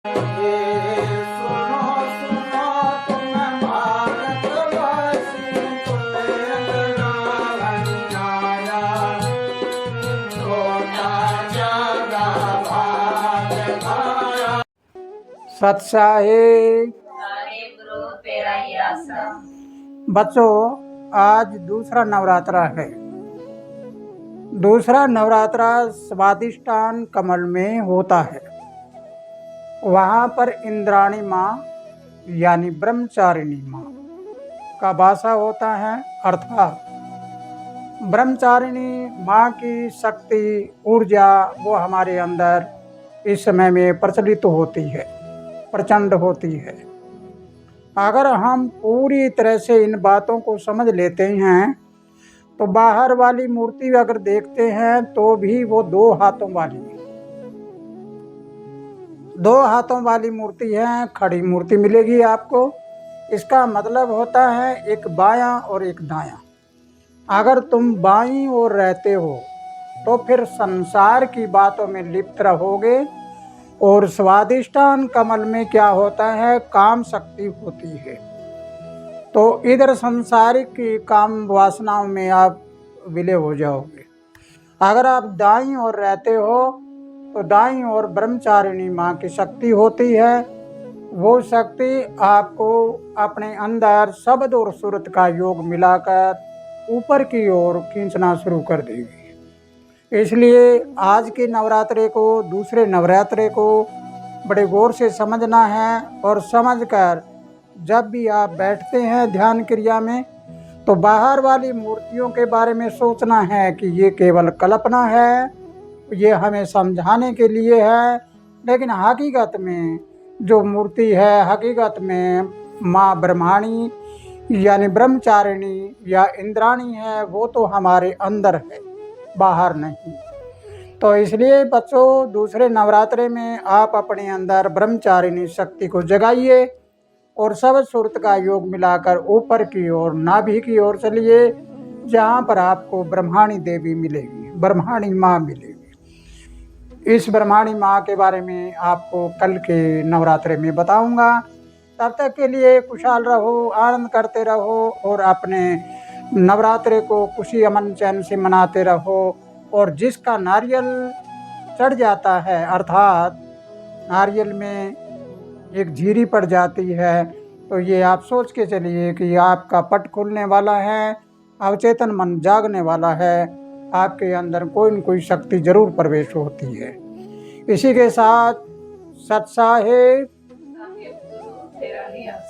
सुनो सुनो तुम भारतवासी, अन्याया छोटा जगा भाग भाया। सत्साहे गुरु तेरा ही आश्रम। बच्चों, आज दूसरा नवरात्रा है। दूसरा नवरात्रा स्वादिष्टान कमल में होता है। वहाँ पर इंद्राणी माँ यानी ब्रह्मचारिणी माँ का वासा होता है, अर्थात ब्रह्मचारिणी माँ की शक्ति ऊर्जा वो हमारे अंदर इस समय में प्रचलित होती है, प्रचंड होती है। अगर हम पूरी तरह से इन बातों को समझ लेते हैं तो बाहर वाली मूर्ति अगर देखते हैं तो भी वो दो हाथों वाली मूर्ति है, खड़ी मूर्ति मिलेगी आपको। इसका मतलब होता है एक बायां और एक दायां। अगर तुम बाईं ओर रहते हो तो फिर संसार की बातों में लिप्त रहोगे, और स्वादिष्टान कमल में क्या होता है, काम शक्ति होती है। तो इधर सांसारिक की काम वासनाओं में आप विलय हो जाओगे। अगर आप दाईं ओर रहते हो तो दाईं ओर ब्रह्मचारिणी माँ की शक्ति होती है। वो शक्ति आपको अपने अंदर शब्द और सूरत का योग मिलाकर ऊपर की ओर खींचना शुरू कर देगी। इसलिए आज के नवरात्रे को, दूसरे नवरात्रे को बड़े गौर से समझना है, और समझकर जब भी आप बैठते हैं ध्यान क्रिया में तो बाहर वाली मूर्तियों के बारे में सोचना है कि ये केवल कल्पना है, ये हमें समझाने के लिए है। लेकिन हकीकत में जो मूर्ति है, हकीकत में माँ ब्रह्माणी यानी ब्रह्मचारिणी या इंद्राणी है, वो तो हमारे अंदर है, बाहर नहीं। तो इसलिए बच्चों, दूसरे नवरात्रे में आप अपने अंदर ब्रह्मचारिणी शक्ति को जगाइए और सब सूरत का योग मिलाकर ऊपर की ओर, नाभि की ओर चलिए, जहाँ पर आपको ब्रह्माणी देवी मिलेगी, ब्रह्माणी माँ मिलेगी। इस ब्रह्माणी माँ के बारे में आपको कल के नवरात्रे में बताऊंगा। तब तक के लिए खुशहाल रहो, आनंद करते रहो और अपने नवरात्रे को खुशी अमन चैन से मनाते रहो। और जिसका नारियल चढ़ जाता है, अर्थात नारियल में एक झीरी पड़ जाती है, तो ये आप सोच के चलिए कि आपका पट खुलने वाला है, अवचेतन मन जागने वाला है, आपके अंदर कोई न कोई शक्ति जरूर प्रवेश होती है। इसी के साथ सत्साहे। गुरु तेरा ही आश्रम।